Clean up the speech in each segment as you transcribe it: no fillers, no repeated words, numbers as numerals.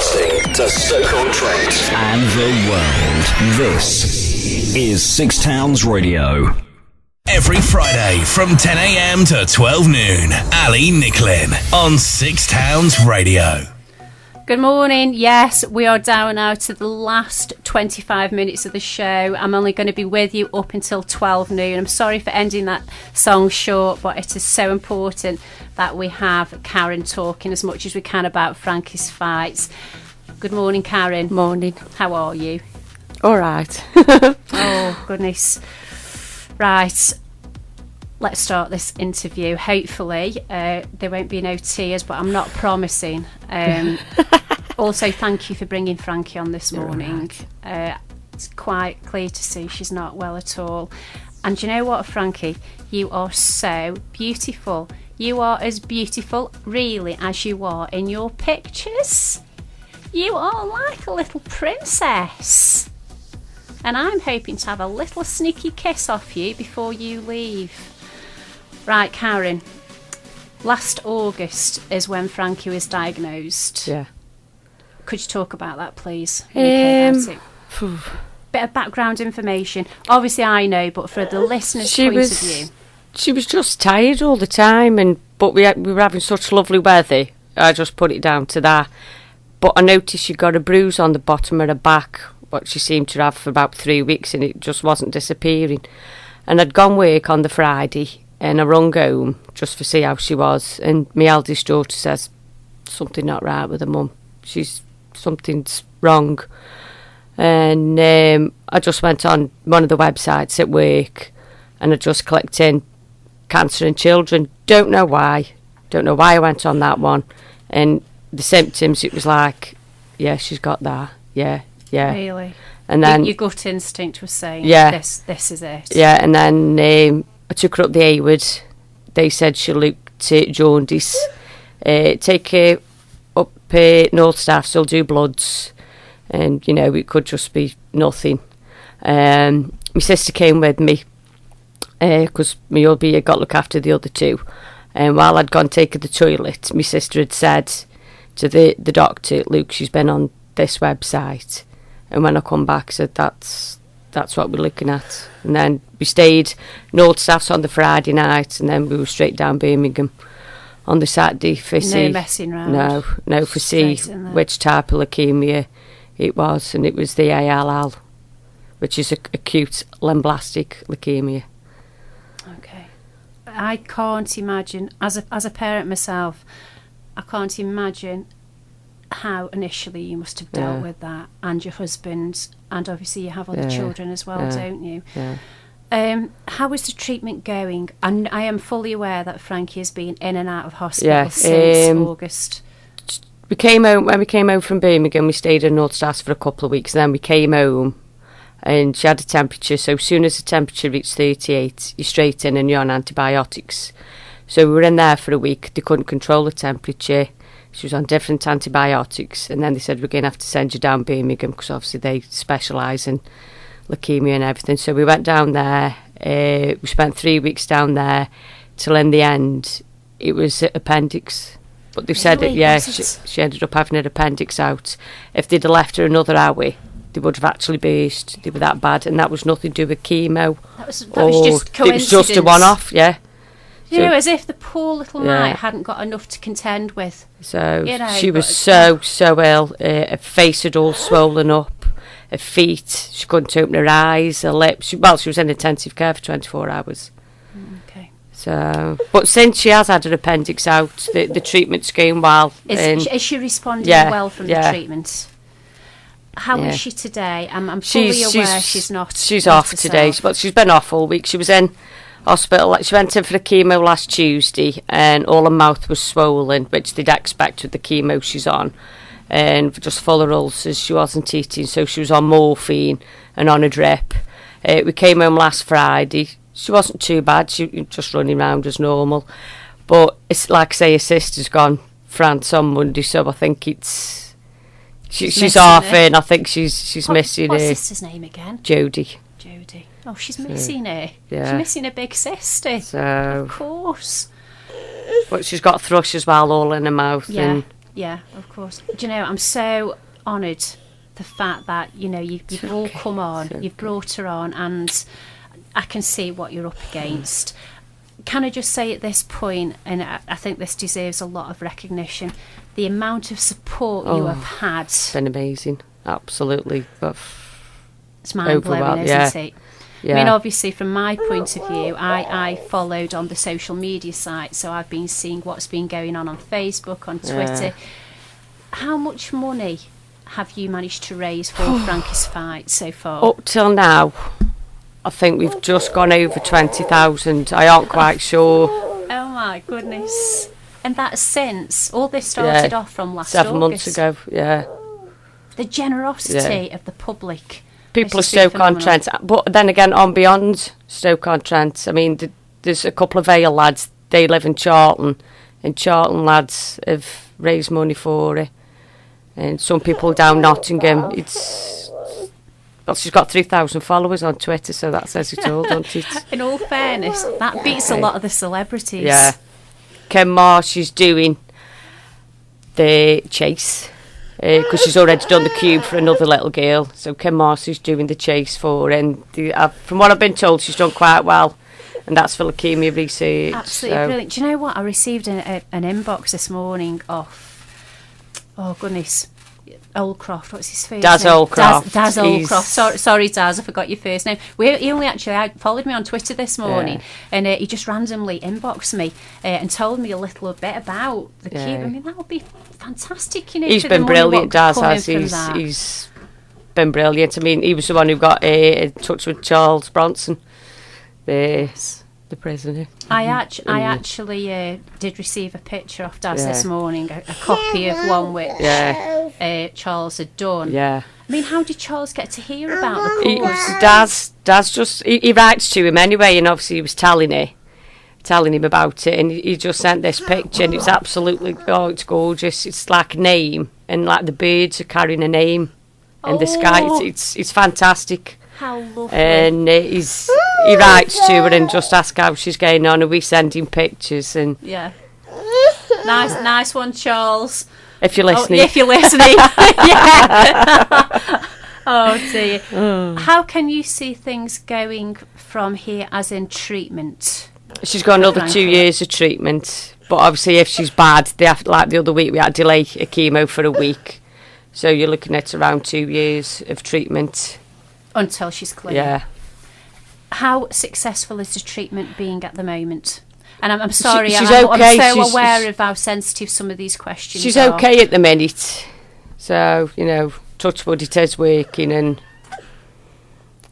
Broadcasting to Stoke-on-Trent and the world. This is Six Towns Radio. Every Friday from 10 a.m. to 12 noon, Ali Nicklin on Six Towns Radio. Good morning. Yes, we are down now to the last 25 minutes of the show. I'm only going to be with you up until 12 noon. I'm sorry for ending that song short, but it is so important that we have Karen talking as much as we can about Frankie's fights. Good morning, Karen. Morning. How are you? All right. Oh, goodness. Right. Let's start this interview. Hopefully, there won't be no tears, but I'm not promising. Also, thank you for bringing Frankie on this morning. Right. It's quite clear to see she's not well at all. And do you know what, Frankie? You are so beautiful. You are as beautiful, really, as you are in your pictures. You are like a little princess. And I'm hoping to have a little sneaky kiss off you before you leave. Right, Karen, last August is when Frankie was diagnosed. Yeah. Could you talk about that, please? Bit of background information. Obviously, I know, but for the listeners' point of view. She was just tired all the time, but we were having such lovely weather. I just put it down to that. But I noticed she got a bruise on the bottom of her back, what she seemed to have for about 3 weeks, and it just wasn't disappearing. And I'd gone work on the Friday, and I rung home just to see how she was. And my eldest daughter says, something not right with her mum. Something's wrong. And I just went on one of the websites at work, and I just clicked in cancer in children. Don't know why I went on that one. And the symptoms, it was like, yeah, she's got that. Yeah. Really? And then your gut instinct was saying, yeah, this is it. Yeah, and then I took her up the Hayward. They said she looked jaundice. Take her up North Staff, so do bloods, and it could just be nothing. My sister came with me because my hubby had got to look after the other two. And while I'd gone taken the toilet, my sister had said to the doctor, "Luke, she's been on this website." And when I come back, I said, that's what we're looking at. And then we stayed North Staffs on the Friday night, and then we were straight down Birmingham on the Saturday for messing around. No, for see which type of leukaemia it was, and it was the ALL, which is acute lymphoblastic leukemia. Okay. I can't imagine, as a parent myself, I can't imagine how initially you must have dealt with that, and your husband, and obviously you have other children as well, don't you? Yeah. How is the treatment going? And I am fully aware that Frankie has been in and out of hospital since August. When we came home from Birmingham, we stayed in North Staffs for a couple of weeks, and then we came home and she had a temperature, so as soon as the temperature reached 38, you're straight in and you're on antibiotics. So we were in there for a week. They couldn't control the temperature. She was on different antibiotics, and then they said, we're going to have to send you down Birmingham, because obviously they specialise in leukaemia and everything. So we went down there. We spent 3 weeks down there, till in the end it was appendix. But they said she ended up having her appendix out. If they'd have left her another hour, they would have actually burst. They were that bad, and that was nothing to do with chemo. That was just coincidence. It was just a one-off, yeah. As if the poor little mite hadn't got enough to contend with. So she was so ill. Her face had all swollen up. Her feet, she couldn't open her eyes, her lips. She was in intensive care for 24 hours. Okay. So, but since she has had her appendix out, the treatment's going well. Is she responding well from the treatment? How is she today? I'm fully aware she's not. She's off today, but she's been off all week. She was in hospital. She went in for the chemo last Tuesday, and all her mouth was swollen, which they'd expect with the chemo she's on, and just full of ulcers. She wasn't eating, so she was on morphine and on a drip. We came home last Friday. She wasn't too bad. She was just running around as normal, but it's like I say, her sister's gone France on Monday, so I think she's off, and I think she's missing her. What's sister's name again? Jodie. Oh, she's missing her. Yeah. She's missing her big sister. So, of course. But she's got thrush as well, all in her mouth. Yeah. And Yeah, of course. Do you know, I'm so honoured the fact that, you know, you've all come on, you've brought her on, and I can see what you're up against. Can I just say at this point, and I think this deserves a lot of recognition, the amount of support you have had. It's been amazing, absolutely. It's mind-blowing, isn't it? Yeah. I mean, obviously, from my point of view, I followed on the social media site, so I've been seeing what's been going on Facebook, on Twitter. Yeah. How much money have you managed to raise for Frankie's fight so far? Up till now, I think we've just gone over 20,000. I aren't quite sure. Oh my goodness. And that's since all this started off from last 7 months August. ago, yeah. The generosity of the public. People are Stoke-on-Trent, but then again, on beyond Stoke-on-Trent, I mean, there's a couple of Vale lads, they live in Charlton, and Charlton lads have raised money for it. And some people down Nottingham, she's got 3,000 followers on Twitter, so that says it all, doesn't it? In all fairness, that beats a lot of the celebrities. Yeah. Ken Marsh is doing the chase, because she's already done the cube for another little girl. So Ken Marsh is doing the chase for her, and from what I've been told, she's done quite well, and that's for leukemia research. Absolutely brilliant. Do you know what? I received an inbox this morning off, oh goodness, Oldcroft, what's his first Daz name? Oldcroft. Daz Oldcroft. Sorry, Daz, I forgot your first name. He only actually followed me on Twitter this morning, and he just randomly inboxed me and told me a little bit about the cube. I mean, that would be fantastic, you know. He's been brilliant, Daz has. He's been brilliant. I mean, he was the one who got in touch with Charles Bronson, the prisoner. I actually did receive a picture off Daz this morning, a copy of one which Charles had done. Yeah. I mean, how did Charles get to hear about the cause? Daz just he writes to him anyway, and obviously he was telling him about it, and he just sent this picture, and it's absolutely it's gorgeous. It's like a name, and like the birds are carrying a name in the sky. It's fantastic. How lovely. And he writes to her and just asks how she's getting on, and we send him pictures. And nice one, Charles. If you're listening. If you're listening. Yeah. Oh dear. How can you see things going from here, as in treatment? She's got another 2 years of treatment, but obviously if she's bad, they have, like the other week we had to delay a chemo for a week, so you're looking at around 2 years of treatment until she's clear. Yeah. How successful is the treatment being at the moment? And I'm sorry, she's I'm okay. so aware of how sensitive some of these questions she's are. Okay at the minute, so touch wood, it is working, and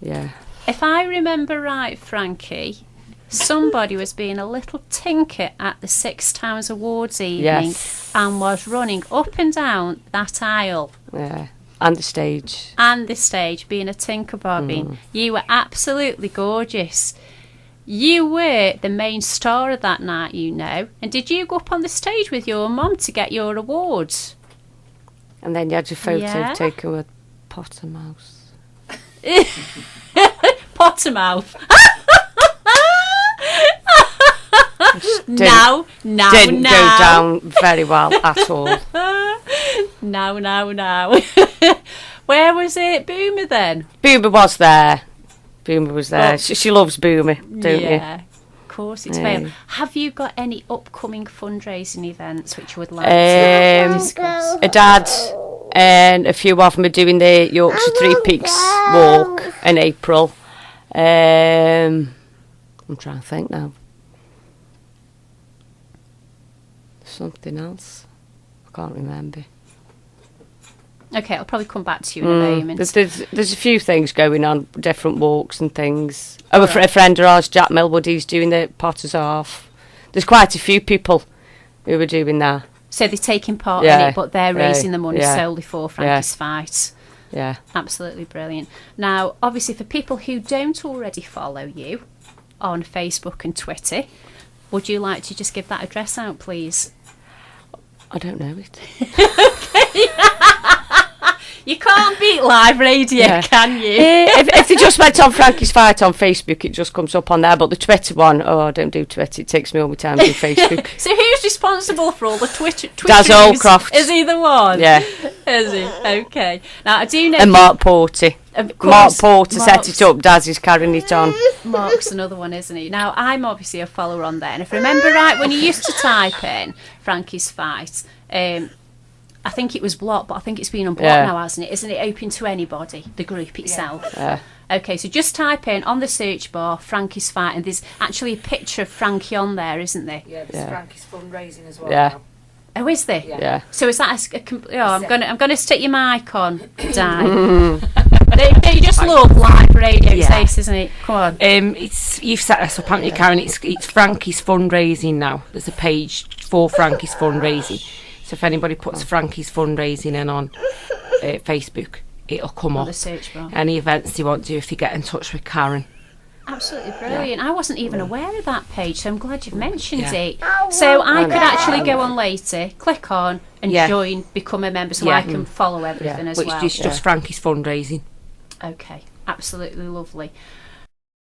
if I remember right, Frankie, somebody was being a little tinker at the Six Towns Awards evening and was running up and down that aisle. Yeah. And the stage. And the stage, being a tinker bobbing. You were absolutely gorgeous. You were the main star of that night, And did you go up on the stage with your mum to get your awards? And then you had your photo taken with Pottermouth. Pottermouth. Didn't go down very well at all. No. Where was it? Boomer then? Boomer was there. She loves Boomer, don't you? Yeah, of course it's Vale. Have you got any upcoming fundraising events which you would like to discuss? A dad and a few of them are doing the Yorkshire Three Peaks walk in April. I'm trying to think now. Something else. I can't remember. Okay, I'll probably come back to you in a moment. There's a few things going on, different walks and things. A friend of ours, Jack Millwood, he's doing the Potter's Half. There's quite a few people who are doing that. So they're taking part in it, but they're raising the money solely for Frankie's fight. Yeah. Absolutely brilliant. Now, obviously, for people who don't already follow you on Facebook and Twitter, would you like to just give that address out, please? I don't know it. You can't beat beat live radio, can you? If they just went on Frankie's Fight on Facebook, it just comes up on there. But the Twitter one, I don't do Twitter. It takes me all my time on Facebook. So who's responsible for all the Twitter? Daz Holcroft. Is he the one? Yeah. Is he? Okay. Now I do know. And Mark Porter. Of Mark course, Porter set it up. Daz is carrying it on. Mark's another one, isn't he? Now, I'm obviously a follower on there, and if I remember right, when you used to type in Frankie's Fight, I think it was blocked, but I think it's been unblocked now, hasn't it? Isn't it open to anybody, the group itself? Yeah. Okay, so just type in on the search bar Frankie's Fight, and there's actually a picture of Frankie on there, isn't there? Yeah, there's Frankie's fundraising as well. Yeah. Now. Oh, is there? Yeah. So is that I'm gonna stick your mic on, Dan. They just love live radio, isn't it? Come on. You've set us up, haven't you, Karen? It's Frankie's fundraising now. There's a page for Frankie's fundraising. So if anybody puts Frankie's fundraising in on Facebook, it'll come up. The search bar. Any events they want to do, if they get in touch with Karen. Absolutely brilliant. I wasn't even aware of that page, so I'm glad you've mentioned it. So I could actually go on later, click on and join, become a member, so I can follow everything as well. It's just Frankie's fundraising. Okay, absolutely lovely.